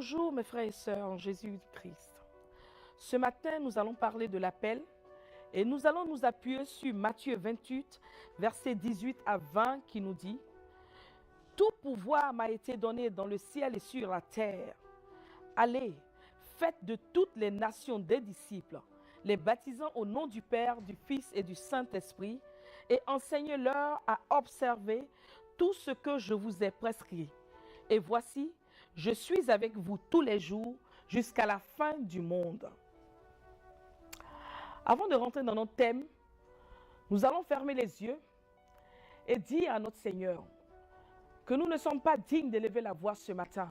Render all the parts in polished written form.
Bonjour mes frères et sœurs en Jésus-Christ. Ce matin, nous allons parler de l'appel et nous allons nous appuyer sur Matthieu 28, versets 18 à 20 qui nous dit « Tout pouvoir m'a été donné dans le ciel et sur la terre. Allez, faites de toutes les nations des disciples, les baptisant au nom du Père, du Fils et du Saint-Esprit et enseignez-leur à observer tout ce que je vous ai prescrit. Et voici, je suis avec vous tous les jours jusqu'à la fin du monde. » Avant de rentrer dans notre thème, nous allons fermer les yeux et dire à notre Seigneur que nous ne sommes pas dignes d'élever la voix ce matin.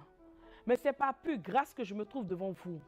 Mais c'est par pure grâce que je me trouve devant vous.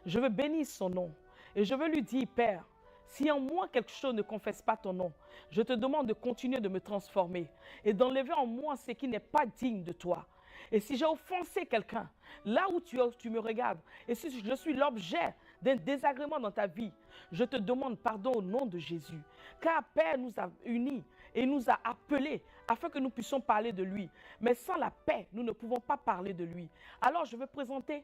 Je veux bénir son nom et je veux lui dire, Père, si en moi quelque chose ne confesse pas ton nom, je te demande de continuer de me transformer et d'enlever en moi ce qui n'est pas digne de toi. Et si j'ai offensé quelqu'un, là où tu me regardes, et si je suis l'objet d'un désagrément dans ta vie, je te demande pardon au nom de Jésus. Car Père nous a unis et nous a appelés afin que nous puissions parler de lui. Mais sans la paix, nous ne pouvons pas parler de lui. Alors je veux présenter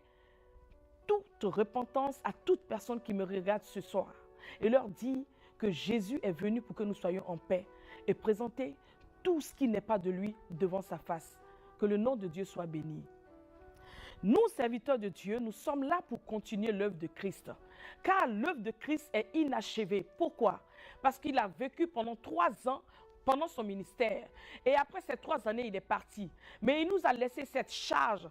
toute repentance à toute personne qui me regarde ce soir et leur dire que Jésus est venu pour que nous soyons en paix et présenter tout ce qui n'est pas de lui devant sa face. Que le nom de Dieu soit béni. Nous, serviteurs de Dieu, nous sommes là pour continuer l'œuvre de Christ. Car l'œuvre de Christ est inachevée. Pourquoi? Parce qu'il a vécu pendant 3 ans pendant son ministère. Et après ces 3 années, il est parti. Mais il nous a laissé cette charge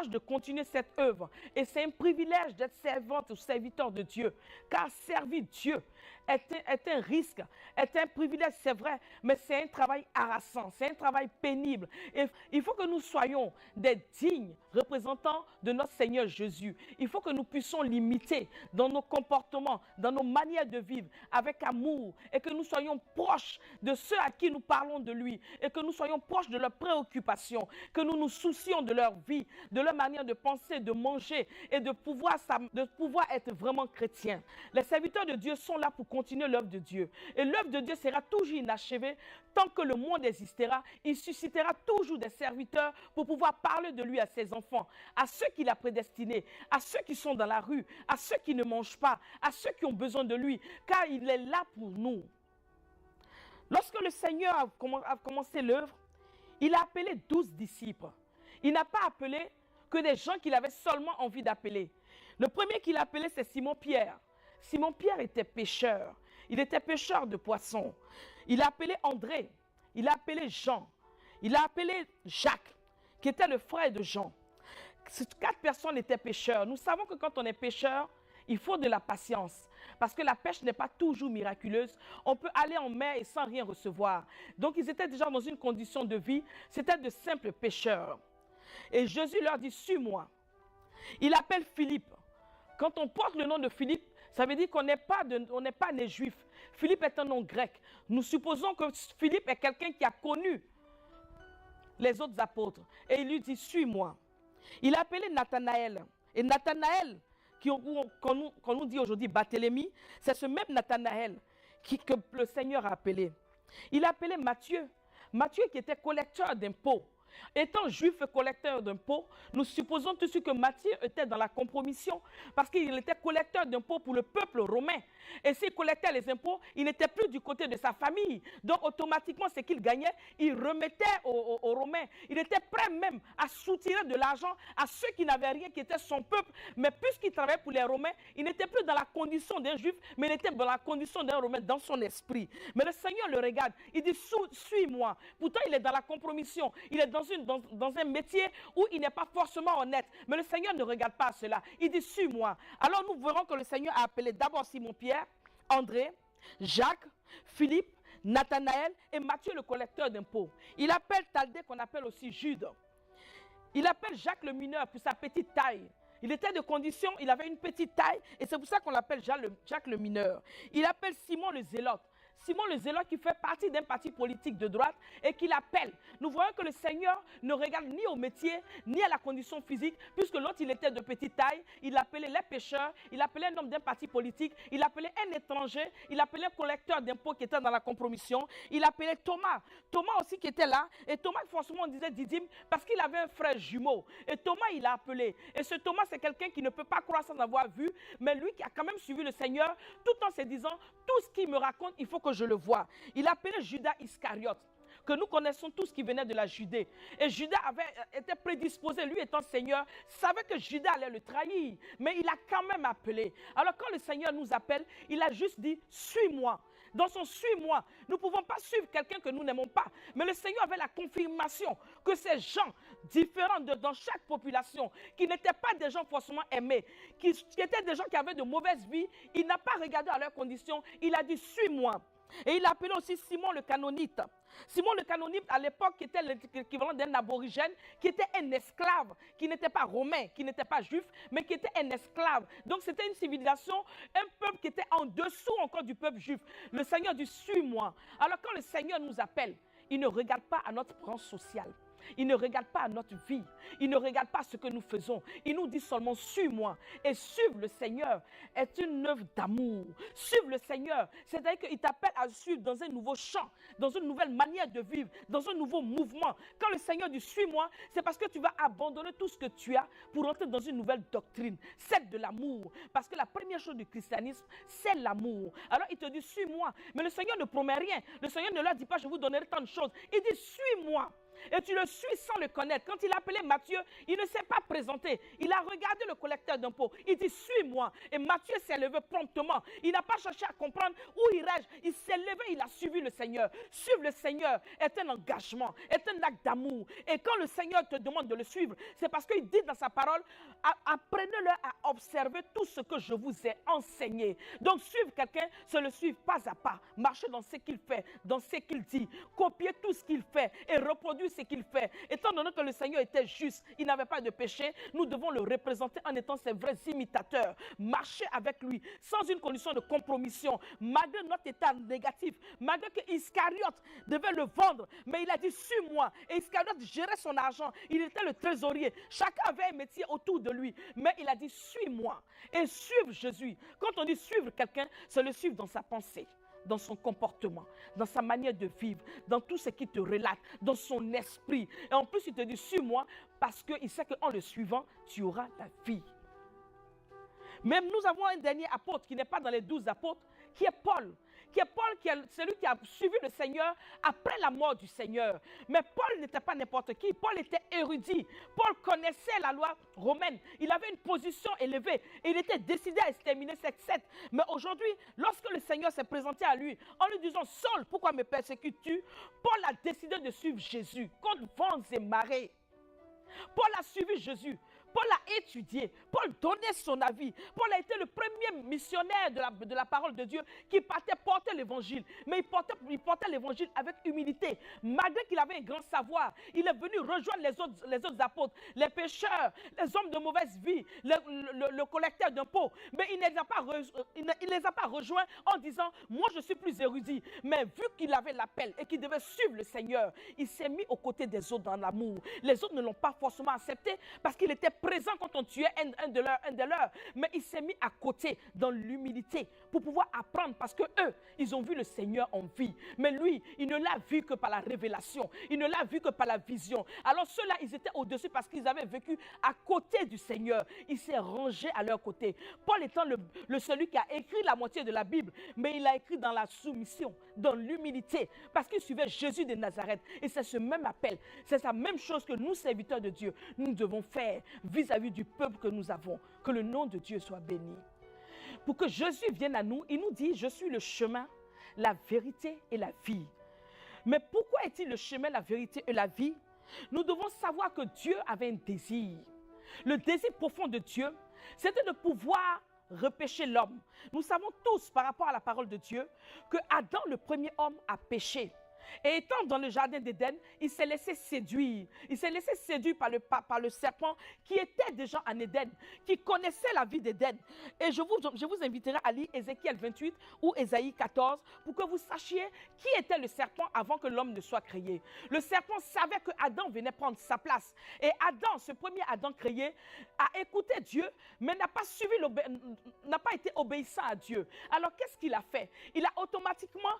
de continuer cette œuvre. Et c'est un privilège d'être servante ou serviteur de Dieu. Car servir Dieu est un risque, est un privilège, c'est vrai, mais c'est un travail harassant, c'est un travail pénible. Et il faut que nous soyons des dignes représentants de notre Seigneur Jésus. Il faut que nous puissions l'imiter dans nos comportements, dans nos manières de vivre, avec amour, et que nous soyons proches de ceux à qui nous parlons de lui, et que nous soyons proches de leurs préoccupations, que nous nous soucions de leur vie, de leur manière de penser, de manger, et de pouvoir être vraiment chrétiens. Les serviteurs de Dieu sont là pour continuer l'œuvre de Dieu. Et l'œuvre de Dieu sera toujours inachevée tant que le monde existera. Il suscitera toujours des serviteurs pour pouvoir parler de lui à ses enfants, à ceux qu'il a prédestinés, à ceux qui sont dans la rue, à ceux qui ne mangent pas, à ceux qui ont besoin de lui, car il est là pour nous. Lorsque le Seigneur a commencé l'œuvre, il a appelé 12 disciples. Il n'a pas appelé que des gens qu'il avait seulement envie d'appeler. Le premier qu'il a appelé, c'est Simon-Pierre. Simon-Pierre était pêcheur. Il était pêcheur de poissons. Il a appelé André. Il a appelé Jean. Il a appelé Jacques, qui était le frère de Jean. Ces 4 personnes étaient pêcheurs. Nous savons que quand on est pêcheur, il faut de la patience. Parce que la pêche n'est pas toujours miraculeuse. On peut aller en mer et sans rien recevoir. Donc ils étaient déjà dans une condition de vie. C'était de simples pêcheurs. Et Jésus leur dit, suis-moi. Il appelle Philippe. Quand on porte le nom de Philippe, ça veut dire qu'on n'est pas né juif. Philippe est un nom grec. Nous supposons que Philippe est quelqu'un qui a connu les autres apôtres. Et il lui dit, suis-moi. Il a appelé Nathanaël. Et Nathanaël, qu'on nous dit aujourd'hui Barthélemy, c'est ce même Nathanaël que le Seigneur a appelé. Il a appelé Matthieu. Matthieu qui était collecteur d'impôts. Étant juif et collecteur d'impôts, nous supposons tout de suite que Matthieu était dans la compromission parce qu'il était collecteur d'impôts pour le peuple romain. Et s'il collectait les impôts, il n'était plus du côté de sa famille. Donc automatiquement, ce qu'il gagnait, il remettait aux Romains. Il était prêt même à soutirer de l'argent à ceux qui n'avaient rien, qui étaient son peuple. Mais puisqu'il travaillait pour les Romains, il n'était plus dans la condition d'un juif, mais il était dans la condition d'un Romain dans son esprit. Mais le Seigneur le regarde, il dit, suis-moi. Pourtant, il est dans la compromission. Il est dans un métier où il n'est pas forcément honnête. Mais le Seigneur ne regarde pas cela. Il dit, suis-moi. Alors nous verrons que le Seigneur a appelé d'abord Simon-Pierre, André, Jacques, Philippe, Nathanaël et Matthieu le collecteur d'impôts. Il appelle Thaddée qu'on appelle aussi Jude. Il appelle Jacques le mineur pour sa petite taille. Il était de condition, il avait une petite taille et c'est pour ça qu'on l'appelle Jacques le mineur. Il appelle Simon le zélote. Simon le Zélote qui fait partie d'un parti politique de droite et qui l'appelle. Nous voyons que le Seigneur ne regarde ni au métier, ni à la condition physique, puisque l'autre, il était de petite taille, il appelait les pécheurs, il appelait un homme d'un parti politique, il appelait un étranger, il appelait un collecteur d'impôts qui était dans la compromission, il appelait Thomas. Thomas aussi qui était là, et Thomas, forcément, on disait Didyme, parce qu'il avait un frère jumeau. Et Thomas, il a appelé. Et ce Thomas, c'est quelqu'un qui ne peut pas croire sans avoir vu, mais lui qui a quand même suivi le Seigneur, tout en se disant, tout ce qu'il me raconte, il faut que je le voie. Il appelait Judas Iscariote, que nous connaissons tous qui venait de la Judée. Et Judas était prédisposé, lui étant Seigneur, savait que Judas allait le trahir, mais il a quand même appelé. Alors quand le Seigneur nous appelle, il a juste dit, suis-moi. Dans son suis-moi, nous ne pouvons pas suivre quelqu'un que nous n'aimons pas. Mais le Seigneur avait la confirmation que ces gens différents dans chaque population, qui n'étaient pas des gens forcément aimés, qui étaient des gens qui avaient de mauvaises vies, il n'a pas regardé à leurs conditions, il a dit, suis-moi. Et il a appelé aussi Simon le Canonite. Simon le Canonite, à l'époque, qui était l'équivalent d'un aborigène, qui était un esclave, qui n'était pas romain, qui n'était pas juif, mais qui était un esclave. Donc c'était une civilisation, un peuple qui était en dessous encore du peuple juif. Le Seigneur dit, suis-moi. Alors quand le Seigneur nous appelle, il ne regarde pas à notre rang social. Il ne regarde pas à notre vie. Il ne regarde pas ce que nous faisons. Il nous dit seulement, suis-moi. Et suivre le Seigneur est une œuvre d'amour. Suivre le Seigneur, c'est-à-dire qu'il t'appelle à suivre dans un nouveau champ, dans une nouvelle manière de vivre, dans un nouveau mouvement. Quand le Seigneur dit, suis-moi, c'est parce que tu vas abandonner tout ce que tu as pour entrer dans une nouvelle doctrine, celle de l'amour. Parce que la première chose du christianisme, c'est l'amour. Alors il te dit, suis-moi. Mais le Seigneur ne promet rien. Le Seigneur ne leur dit pas, je vous donnerai tant de choses. Il dit, suis-moi. Et tu le suis sans le connaître. Quand il a appelé Matthieu, il ne s'est pas présenté. Il a regardé le collecteur d'impôts. Il dit, suis-moi. Et Matthieu s'est levé promptement. Il n'a pas cherché à comprendre où irais-je. Il s'est levé, il a suivi le Seigneur. Suivre le Seigneur est un engagement, est un acte d'amour. Et quand le Seigneur te demande de le suivre, c'est parce qu'il dit dans sa parole, apprenez-le à observer tout ce que je vous ai enseigné. Donc suivre quelqu'un, c'est le suivre pas à pas. Marcher dans ce qu'il fait, dans ce qu'il dit. Copier tout ce qu'il fait et reproduire ce qu'il fait. Étant donné que le Seigneur était juste, il n'avait pas de péché, nous devons le représenter en étant ses vrais imitateurs. Marcher avec lui sans une condition de compromission, malgré notre état négatif, malgré que Iscariote devait le vendre, mais il a dit, suis-moi. Et Iscariote gérait son argent, il était le trésorier. Chacun avait un métier autour de lui, mais il a dit, suis-moi. Et suivre Jésus. Quand on dit suivre quelqu'un, c'est le suivre dans sa pensée, dans son comportement, dans sa manière de vivre, dans tout ce qu'il te relate, dans son esprit. Et en plus, il te dit, suis-moi, parce qu'il sait qu'en le suivant, tu auras la vie. Même nous avons un dernier apôtre qui n'est pas dans les 12 apôtres, qui est Paul. Qui est celui qui a suivi le Seigneur après la mort du Seigneur. Mais Paul n'était pas n'importe qui. Paul était érudit. Paul connaissait la loi romaine. Il avait une position élevée. Et il était décidé à exterminer cette secte. Mais aujourd'hui, lorsque le Seigneur s'est présenté à lui, en lui disant, Saul, pourquoi me persécutes-tu? Paul a décidé de suivre Jésus contre vents et marées. Paul a suivi Jésus. Paul a étudié, Paul donnait son avis. Paul a été le premier missionnaire de la parole de Dieu qui partait porter l'évangile. Mais il portait l'évangile avec humilité. Malgré qu'il avait un grand savoir, il est venu rejoindre les autres apôtres, les pécheurs, les hommes de mauvaise vie, le collecteur d'impôts. Mais il ne les a pas rejoints en disant, moi je suis plus érudit. Mais vu qu'il avait l'appel et qu'il devait suivre le Seigneur, il s'est mis aux côtés des autres dans l'amour. Les autres ne l'ont pas forcément accepté parce qu'il était présent quand on tuait un de leurs, mais il s'est mis à côté dans l'humilité pour pouvoir apprendre parce que eux, ils ont vu le Seigneur en vie. Mais lui, il ne l'a vu que par la révélation, il ne l'a vu que par la vision. Alors ceux-là, ils étaient au-dessus parce qu'ils avaient vécu à côté du Seigneur. Il s'est rangé à leur côté. Paul étant celui qui a écrit la moitié de la Bible, mais il a écrit dans la soumission, dans l'humilité, parce qu'il suivait Jésus de Nazareth. Et c'est ce même appel, c'est la même chose que nous, serviteurs de Dieu, nous devons faire vis-à-vis du peuple que nous avons. Que le nom de Dieu soit béni. Pour que Jésus vienne à nous, il nous dit, je suis le chemin, la vérité et la vie. Mais pourquoi est-il le chemin, la vérité et la vie? Nous devons savoir que Dieu avait un désir. Le désir profond de Dieu, c'était de pouvoir repêcher l'homme. Nous savons tous par rapport à la parole de Dieu que Adam, le premier homme, a péché. Et étant dans le jardin d'Éden, il s'est laissé séduire. Il s'est laissé séduire par le serpent qui était déjà en Éden, qui connaissait la vie d'Éden. Et je vous inviterai à lire Ézéchiel 28 ou Ésaïe 14 pour que vous sachiez qui était le serpent avant que l'homme ne soit créé. Le serpent savait que Adam venait prendre sa place. Et Adam, ce premier Adam créé, a écouté Dieu, mais n'a pas été obéissant à Dieu. Alors qu'est-ce qu'il a fait? Il a automatiquement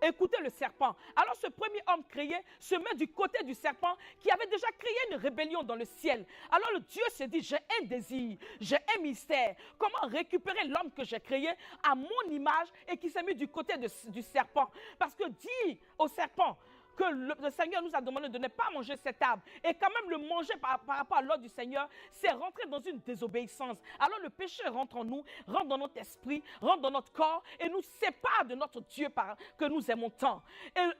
écouté le serpent. Alors ce premier homme créé se met du côté du serpent qui avait déjà créé une rébellion dans le ciel. Alors le Dieu se dit, j'ai un désir, j'ai un mystère. Comment récupérer l'homme que j'ai créé à mon image et qui s'est mis du côté du serpent? Parce que dit au serpent que le Seigneur nous a demandé de ne pas manger cet arbre. Et quand même le manger par rapport à l'ordre du Seigneur, c'est rentrer dans une désobéissance. Alors le péché rentre en nous, rentre dans notre esprit, rentre dans notre corps et nous sépare de notre Dieu que nous aimons tant. Et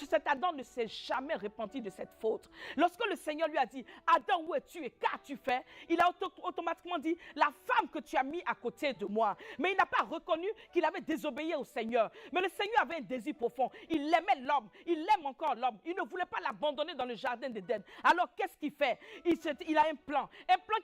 cet Adam ne s'est jamais repenti de cette faute. Lorsque le Seigneur lui a dit, Adam, où es-tu et qu'as-tu fait? Il a automatiquement dit, la femme que tu as mis à côté de moi. Mais il n'a pas reconnu qu'il avait désobéi au Seigneur. Mais le Seigneur avait un désir profond. Il aimait l'homme, il aime encore l'homme. Il ne voulait pas l'abandonner dans le jardin d'Éden. Alors qu'est-ce qu'il fait? Il a un plan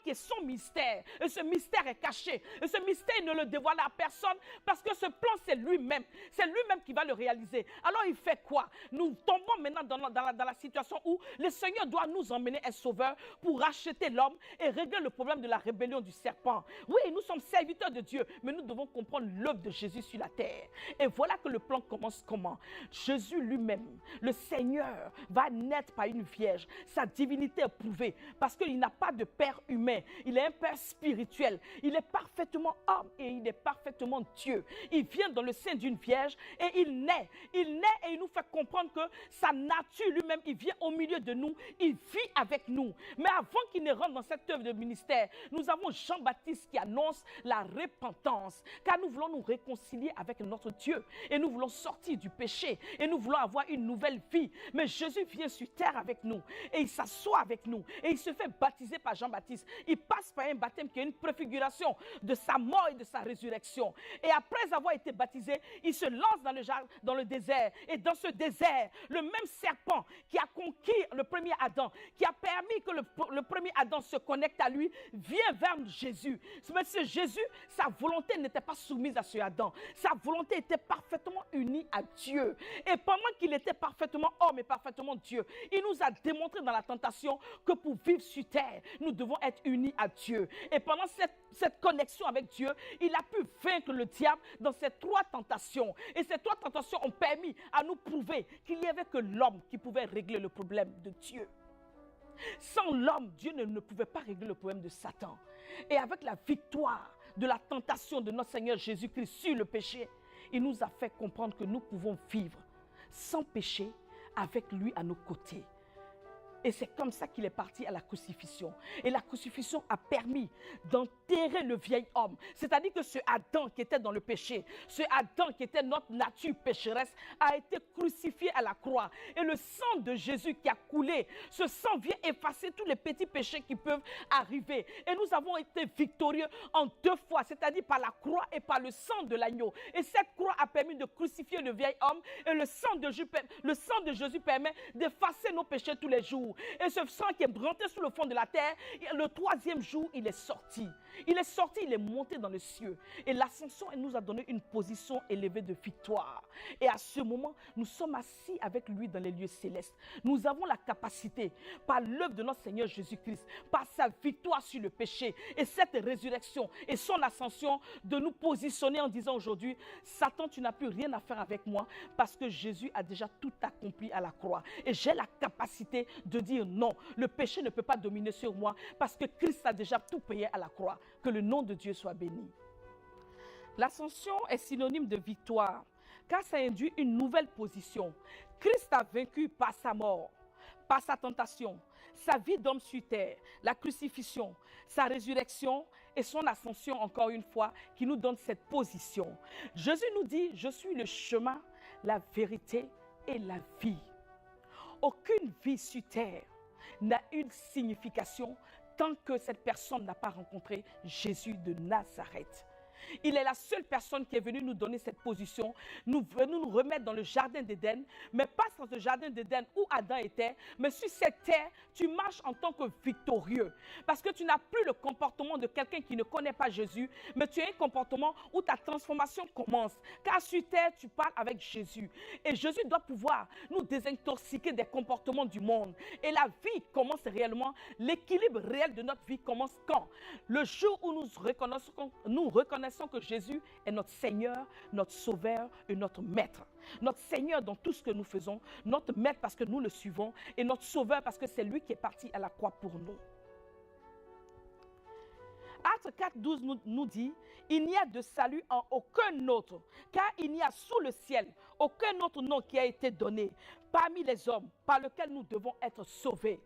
qui est son mystère. Et ce mystère est caché. Et ce mystère, il ne le dévoile à personne parce que ce plan, c'est lui-même. C'est lui-même qui va le réaliser. Alors il fait quoi? Nous tombons maintenant dans la situation où le Seigneur doit nous emmener un sauveur pour racheter l'homme et régler le problème de la rébellion du serpent. Oui, nous sommes serviteurs de Dieu, mais nous devons comprendre l'œuvre de Jésus sur la terre. Et voilà que le plan commence comment? Jésus lui-même, le Seigneur, va naître par une vierge. Sa divinité est prouvée parce qu'il n'a pas de père humain. Il est un père spirituel. Il est parfaitement homme et il est parfaitement Dieu. Il vient dans le sein d'une vierge et il naît. Il naît et il nous fait comprendre que sa nature lui-même, il vient au milieu de nous. Il vit avec nous. Mais avant qu'il ne rentre dans cette œuvre de ministère, nous avons Jean-Baptiste qui annonce la repentance. Car nous voulons nous réconcilier avec notre Dieu. Et nous voulons sortir du péché. Et nous voulons avoir une nouvelle vie. Mais Jésus vient sur terre avec nous. Et il s'assoit avec nous. Et il se fait baptiser par Jean-Baptiste. Il passe par un baptême qui est une préfiguration de sa mort et de sa résurrection. Et après avoir été baptisé, il se lance dans le désert. Et dans ce désert, le même serpent qui a conquis le premier Adam, qui a permis que le premier Adam se connecte à lui, vient vers Jésus. Mais ce Jésus, sa volonté n'était pas soumise à ce Adam. Sa volonté était parfaitement unie à Dieu. Et pendant qu'il était parfaitement homme et parfaitement Dieu, il nous a démontré dans la tentation que pour vivre sur terre, nous devons être unis à Dieu. Et pendant cette connexion avec Dieu, il a pu vaincre le diable dans ces trois tentations. Et ces trois tentations ont permis à nous prouver qu'il n'y avait que l'homme qui pouvait régler le problème de Dieu. Sans l'homme, Dieu ne pouvait pas régler le problème de Satan. Et avec la victoire de la tentation de notre Seigneur Jésus-Christ sur le péché, il nous a fait comprendre que nous pouvons vivre sans péché avec lui à nos côtés. Et c'est comme ça qu'il est parti à la crucifixion. Et la crucifixion a permis d'enterrer le vieil homme. C'est-à-dire que ce Adam qui était dans le péché, ce Adam qui était notre nature pécheresse, a été crucifié à la croix. Et le sang de Jésus qui a coulé, ce sang vient effacer tous les petits péchés qui peuvent arriver. Et nous avons été victorieux en deux fois, c'est-à-dire par la croix et par le sang de l'agneau. Et cette croix a permis de crucifier le vieil homme. Et le sang de Jésus permet d'effacer nos péchés tous les jours. Et ce sang qui est rentré sous le fond de la terre, le troisième jour, il est sorti. Il est sorti, il est monté dans les cieux. Et l'ascension, elle nous a donné une position élevée de victoire. Et à ce moment, nous sommes assis avec lui dans les lieux célestes. Nous avons la capacité, par l'œuvre de notre Seigneur Jésus-Christ, par sa victoire sur le péché et cette résurrection et son ascension, de nous positionner en disant aujourd'hui, Satan, tu n'as plus rien à faire avec moi parce que Jésus a déjà tout accompli à la croix. Et j'ai la capacité de dire non, le péché ne peut pas dominer sur moi parce que Christ a déjà tout payé à la croix. Que le nom de Dieu soit béni. L'ascension est synonyme de victoire car ça induit une nouvelle position. Christ a vaincu par sa mort, par sa tentation, sa vie d'homme sur terre, la crucifixion, sa résurrection et son ascension encore une fois qui nous donne cette position. Jésus nous dit, je suis le chemin, la vérité et la vie. Aucune vie sur terre n'a une signification tant que cette personne n'a pas rencontré Jésus de Nazareth. Il est la seule personne qui est venue nous donner cette position, nous remettre dans le jardin d'Éden, mais pas dans le jardin d'Éden où Adam était, mais sur cette terre, tu marches en tant que victorieux. Parce que tu n'as plus le comportement de quelqu'un qui ne connaît pas Jésus, mais tu as un comportement où ta transformation commence. Car sur terre, tu parles avec Jésus. Et Jésus doit pouvoir nous désintoxiquer des comportements du monde. Et la vie commence réellement, l'équilibre réel de notre vie commence quand? Le jour où nous reconnaissons que Jésus est notre Seigneur, notre Sauveur et notre Maître. Notre Seigneur dans tout ce que nous faisons, notre Maître parce que nous le suivons et notre Sauveur parce que c'est lui qui est parti à la croix pour nous. Actes 4:12 nous dit, il n'y a de salut en aucun autre, car il n'y a sous le ciel aucun autre nom qui a été donné parmi les hommes par lequel nous devons être sauvés.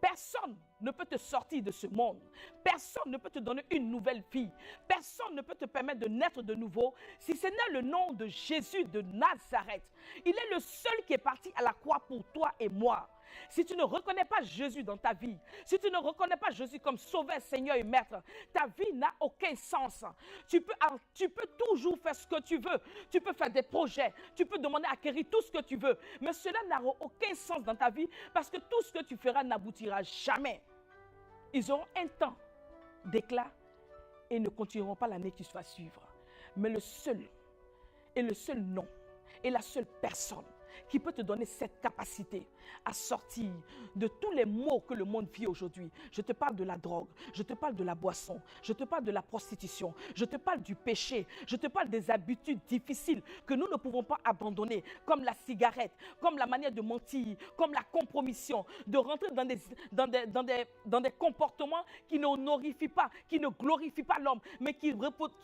Personne ne peut te sortir de ce monde. Personne ne peut te donner une nouvelle vie. Personne ne peut te permettre de naître de nouveau si ce n'est le nom de Jésus de Nazareth. Il est le seul qui est parti à la croix pour toi et moi. Si tu ne reconnais pas Jésus dans ta vie, si tu ne reconnais pas Jésus comme Sauveur, Seigneur et Maître, ta vie n'a aucun sens. Tu peux toujours faire ce que tu veux. Tu peux faire des projets. Tu peux demander à acquérir tout ce que tu veux. Mais cela n'aura aucun sens dans ta vie parce que tout ce que tu feras n'aboutira jamais. Ils auront un temps d'éclat et ne continueront pas l'année qui va suivre. Mais le seul nom et la seule personne qui peut te donner cette capacité à sortir de tous les maux que le monde vit aujourd'hui. Je te parle de la drogue, je te parle de la boisson, je te parle de la prostitution, je te parle du péché, je te parle des habitudes difficiles que nous ne pouvons pas abandonner, comme la cigarette, comme la manière de mentir, comme la compromission, de rentrer dans des comportements qui ne glorifient pas l'homme, mais qui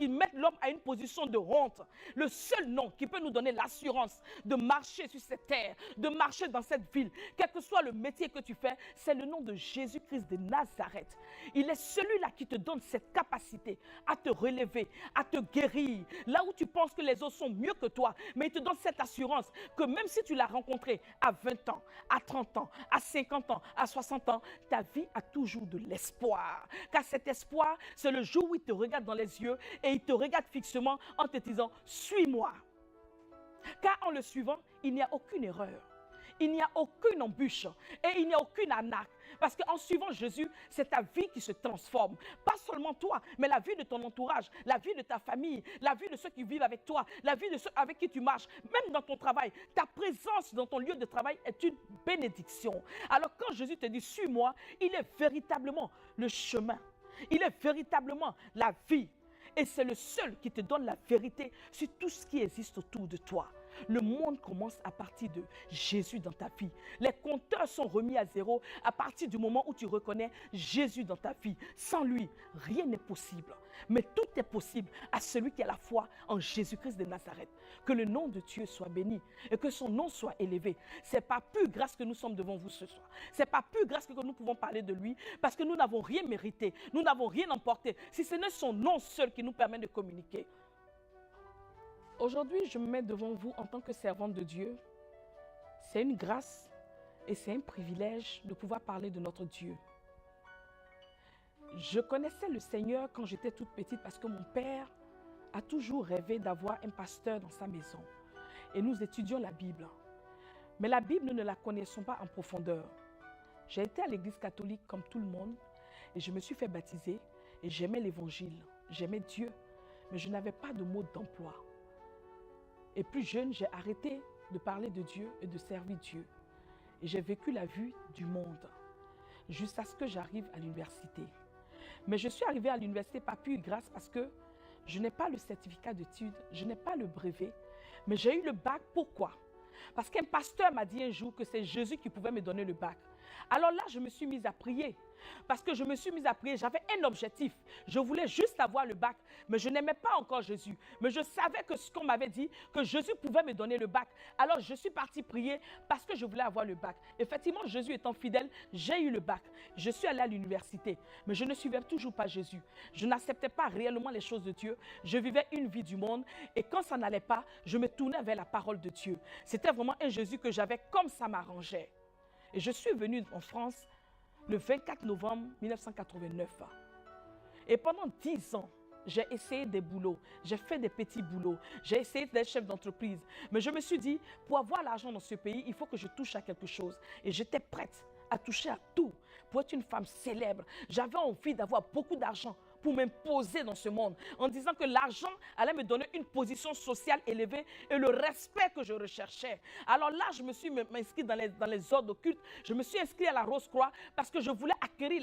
mettent l'homme à une position de honte. Le seul nom qui peut nous donner l'assurance de marcher sur cette terre, de marcher dans cette ville, quel que soit le métier que tu fais, c'est le nom de Jésus-Christ de Nazareth. Il est celui-là qui te donne cette capacité à te relever, à te guérir. Là où tu penses que les autres sont mieux que toi, mais il te donne cette assurance que même si tu l'as rencontré à 20 ans, à 30 ans, à 50 ans, à 60 ans, ta vie a toujours de l'espoir. Car cet espoir, c'est le jour où il te regarde dans les yeux et il te regarde fixement en te disant « Suis-moi ». Car en le suivant, il n'y a aucune erreur. Il n'y a aucune embûche et il n'y a aucune arnaque. Parce qu'en suivant Jésus, c'est ta vie qui se transforme. Pas seulement toi, mais la vie de ton entourage, la vie de ta famille, la vie de ceux qui vivent avec toi, la vie de ceux avec qui tu marches, même dans ton travail. Ta présence dans ton lieu de travail est une bénédiction. Alors quand Jésus te dit « Suis-moi », il est véritablement le chemin. Il est véritablement la vie. Et c'est le seul qui te donne la vérité sur tout ce qui existe autour de toi. Le monde commence à partir de Jésus dans ta vie. Les compteurs sont remis à zéro à partir du moment où tu reconnais Jésus dans ta vie. Sans lui, rien n'est possible. Mais tout est possible à celui qui a la foi en Jésus-Christ de Nazareth. Que le nom de Dieu soit béni et que son nom soit élevé. Ce n'est pas plus grâce que nous sommes devant vous ce soir. Ce n'est pas plus grâce que nous pouvons parler de lui parce que nous n'avons rien mérité. Nous n'avons rien emporté. Si ce n'est son nom seul qui nous permet de communiquer. Aujourd'hui, je me mets devant vous en tant que servante de Dieu. C'est une grâce et c'est un privilège de pouvoir parler de notre Dieu. Je connaissais le Seigneur quand j'étais toute petite parce que mon père a toujours rêvé d'avoir un pasteur dans sa maison. Et nous étudions la Bible. Mais la Bible, nous ne la connaissons pas en profondeur. J'ai été à l'église catholique comme tout le monde et je me suis fait baptiser et j'aimais l'évangile. J'aimais Dieu, mais je n'avais pas de mode d'emploi. Et plus jeune, j'ai arrêté de parler de Dieu et de servir Dieu. Et j'ai vécu la vie du monde jusqu'à ce que j'arrive à l'université. Mais je suis arrivée à l'université par pure grâce parce que je n'ai pas le certificat d'études, je n'ai pas le brevet, mais j'ai eu le bac. Pourquoi? Parce qu'un pasteur m'a dit un jour que c'est Jésus qui pouvait me donner le bac. Alors là, je me suis mise à prier. Parce que je me suis mise à prier, j'avais un objectif. Je voulais juste avoir le bac, mais je n'aimais pas encore Jésus. Mais je savais que ce qu'on m'avait dit, que Jésus pouvait me donner le bac. Alors je suis partie prier parce que je voulais avoir le bac. Effectivement, Jésus étant fidèle, j'ai eu le bac. Je suis allée à l'université, mais je ne suivais toujours pas Jésus. Je n'acceptais pas réellement les choses de Dieu. Je vivais une vie du monde et quand ça n'allait pas, je me tournais vers la parole de Dieu. C'était vraiment un Jésus que j'avais comme ça m'arrangeait. Et je suis venue en France le 24 novembre 1989. Et pendant 10 ans, j'ai essayé des boulots, j'ai fait des petits boulots, j'ai essayé d'être chef d'entreprise. Mais je me suis dit, pour avoir l'argent dans ce pays, il faut que je touche à quelque chose. Et j'étais prête à toucher à tout pour être une femme célèbre. J'avais envie d'avoir beaucoup d'argent pour m'imposer dans ce monde, en disant que l'argent allait me donner une position sociale élevée et le respect que je recherchais. Alors là, je me suis inscrite dans les ordres occultes, je me suis inscrite à la Rose-Croix parce que je voulais acquérir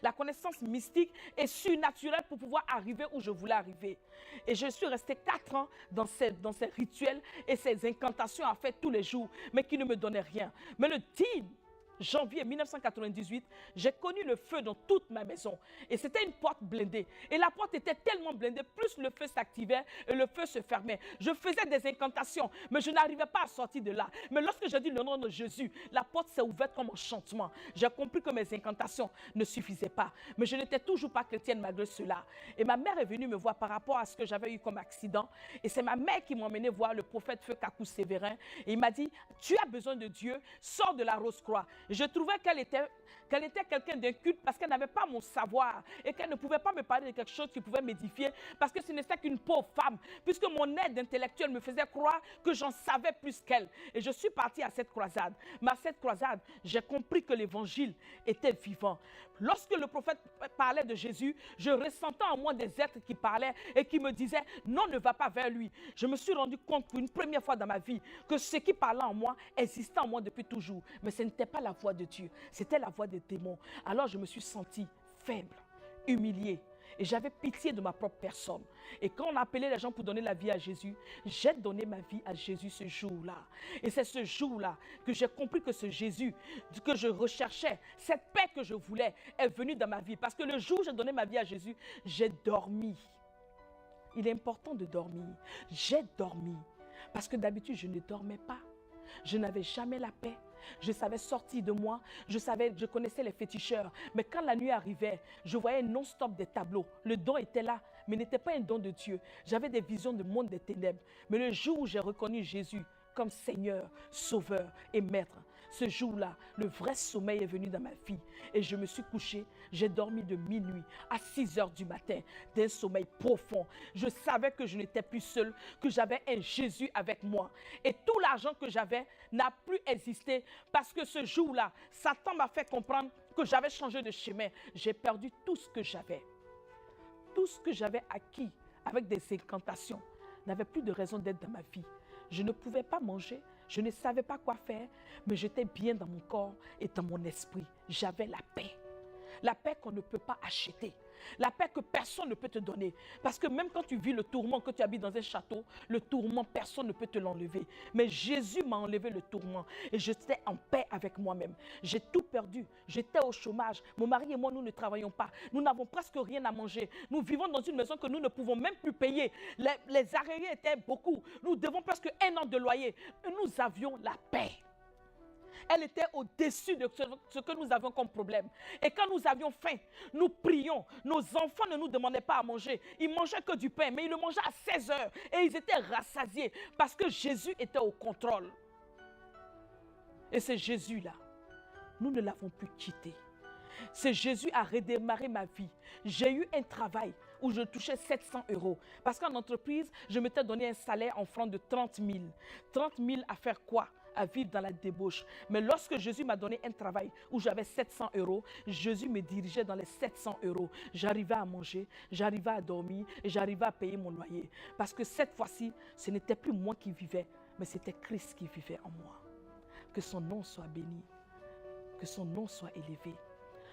la connaissance mystique et surnaturelle pour pouvoir arriver où je voulais arriver. Et je suis restée 4 ans dans ces rituels et ces incantations à faire tous les jours, mais qui ne me donnaient rien. Mais le 10 janvier 1998, j'ai connu le feu dans toute ma maison. Et c'était une porte blindée. Et la porte était tellement blindée, plus le feu s'activait et le feu se fermait. Je faisais des incantations, mais je n'arrivais pas à sortir de là. Mais lorsque j'ai dit le nom de Jésus, la porte s'est ouverte comme enchantement. J'ai compris que mes incantations ne suffisaient pas. Mais je n'étais toujours pas chrétienne malgré cela. Et ma mère est venue me voir par rapport à ce que j'avais eu comme accident. Et c'est ma mère qui m'a emmené voir le prophète Feu Kakou Sévérin. Et il m'a dit, tu as besoin de Dieu, sors de la Rose-Croix. Je trouvais qu'elle était quelqu'un d'inculte parce qu'elle n'avait pas mon savoir et qu'elle ne pouvait pas me parler de quelque chose qui pouvait m'édifier parce que ce n'était qu'une pauvre femme, puisque mon aide intellectuelle me faisait croire que j'en savais plus qu'elle. Et je suis partie à cette croisade. Mais à cette croisade, j'ai compris que l'évangile était vivant. Lorsque le prophète parlait de Jésus, je ressentais en moi des êtres qui parlaient et qui me disaient « Non, ne va pas vers lui ». Je me suis rendu compte pour une première fois dans ma vie que ce qui parlait en moi existait en moi depuis toujours. Mais ce n'était pas la voix de Dieu, c'était la voix des démons. Alors je me suis sentie faible, humiliée. Et j'avais pitié de ma propre personne. Et quand on appelait les gens pour donner la vie à Jésus, j'ai donné ma vie à Jésus ce jour-là. Et c'est ce jour-là que j'ai compris que ce Jésus que je recherchais, cette paix que je voulais, est venue dans ma vie. Parce que le jour où j'ai donné ma vie à Jésus, j'ai dormi. Il est important de dormir. J'ai dormi. Parce que d'habitude, je ne dormais pas. Je n'avais jamais la paix. Je savais sortir de moi, je connaissais les féticheurs. Mais quand la nuit arrivait, je voyais non-stop des tableaux. Le don était là, mais n'était pas un don de Dieu. J'avais des visions du monde des ténèbres. Mais le jour où j'ai reconnu Jésus comme Seigneur, Sauveur et Maître, ce jour-là, le vrai sommeil est venu dans ma vie. Et je me suis couchée, j'ai dormi de minuit à 6 heures du matin, d'un sommeil profond. Je savais que je n'étais plus seule, que j'avais un Jésus avec moi. Et tout l'argent que j'avais n'a plus existé parce que ce jour-là, Satan m'a fait comprendre que j'avais changé de chemin. J'ai perdu tout ce que j'avais. Tout ce que j'avais acquis avec des incantations n'avait plus de raison d'être dans ma vie. Je ne pouvais pas manger. Je ne savais pas quoi faire, mais j'étais bien dans mon corps et dans mon esprit. J'avais la paix. La paix qu'on ne peut pas acheter. La paix que personne ne peut te donner. Parce que même quand tu vis le tourment, que tu habites dans un château, le tourment, personne ne peut te l'enlever. Mais Jésus m'a enlevé le tourment et j'étais en paix avec moi-même. J'ai tout perdu. J'étais au chômage. Mon mari et moi, nous ne travaillons pas. Nous n'avons presque rien à manger. Nous vivons dans une maison que nous ne pouvons même plus payer. Les arriérés étaient beaucoup. Nous devons presque 1 an de loyer. Nous avions la paix. Elle était au-dessus de ce que nous avions comme problème. Et quand nous avions faim, nous prions. Nos enfants ne nous demandaient pas à manger. Ils mangeaient que du pain, mais ils le mangeaient à 16 heures. Et ils étaient rassasiés parce que Jésus était au contrôle. Et c'est Jésus-là, nous ne l'avons plus quitté. C'est Jésus a redémarré ma vie. J'ai eu un travail où je touchais 700 €. Parce qu'en entreprise, je m'étais donné un salaire en francs de 30 000. 30 000 à faire quoi? À vivre dans la débauche. Mais lorsque Jésus m'a donné un travail où j'avais 700 €, Jésus me dirigeait dans les 700 €. J'arrivais à manger, j'arrivais à dormir et j'arrivais à payer mon loyer. Parce que cette fois-ci, ce n'était plus moi qui vivais, mais c'était Christ qui vivait en moi. Que son nom soit béni, que son nom soit élevé.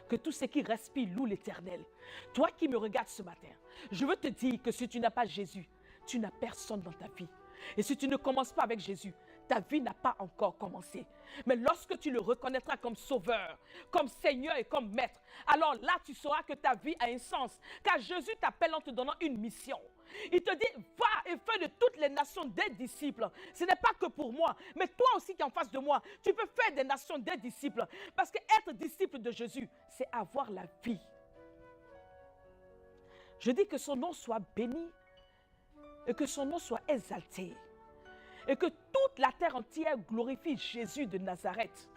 Que tout ce qui respire loue l'Éternel. Toi qui me regardes ce matin, je veux te dire que si tu n'as pas Jésus, tu n'as personne dans ta vie. Et si tu ne commences pas avec Jésus, ta vie n'a pas encore commencé. Mais lorsque tu le reconnaîtras comme sauveur, comme Seigneur et comme Maître, alors là tu sauras que ta vie a un sens. Car Jésus t'appelle en te donnant une mission. Il te dit, va et fais de toutes les nations des disciples. Ce n'est pas que pour moi, mais toi aussi qui es en face de moi, tu peux faire des nations des disciples. Parce que être disciple de Jésus, c'est avoir la vie. Je dis que son nom soit béni et que son nom soit exalté. Et que toute la terre entière glorifie Jésus de Nazareth.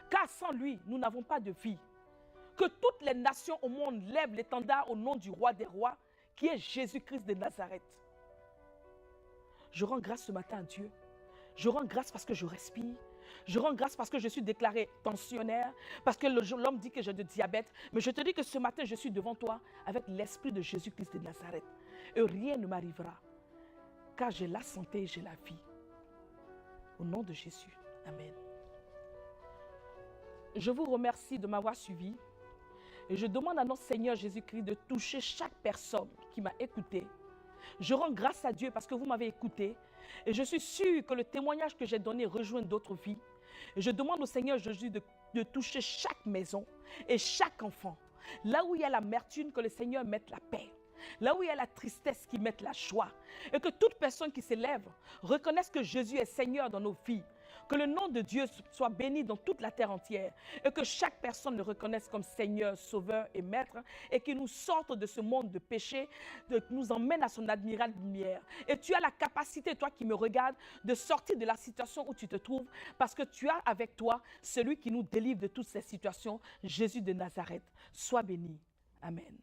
Car sans lui, nous n'avons pas de vie. Que toutes les nations au monde lèvent l'étendard au nom du roi des rois, qui est Jésus-Christ de Nazareth. Je rends grâce ce matin à Dieu. Je rends grâce parce que je respire. Je rends grâce parce que je suis déclaré tensionnaire, parce que l'homme dit que j'ai du diabète. Mais je te dis que ce matin, je suis devant toi avec l'esprit de Jésus-Christ de Nazareth. Et rien ne m'arrivera, car j'ai la santé et j'ai la vie. Au nom de Jésus. Amen. Je vous remercie de m'avoir suivi. Et je demande à notre Seigneur Jésus-Christ de toucher chaque personne qui m'a écouté. Je rends grâce à Dieu parce que vous m'avez écouté. Et je suis sûre que le témoignage que j'ai donné rejoint d'autres vies. Et je demande au Seigneur Jésus de toucher chaque maison et chaque enfant. Là où il y a l'amertume, que le Seigneur mette la paix. Là où il y a la tristesse, qu'il mette la joie. Et que toute personne qui s'élève reconnaisse que Jésus est Seigneur dans nos vies. Que le nom de Dieu soit béni dans toute la terre entière. Et que chaque personne le reconnaisse comme Seigneur, Sauveur et Maître. Et qu'il nous sorte de ce monde de péché, nous emmène à son admirable lumière. Et tu as la capacité, toi qui me regardes, de sortir de la situation où tu te trouves. Parce que tu as avec toi celui qui nous délivre de toutes ces situations, Jésus de Nazareth. Sois béni. Amen.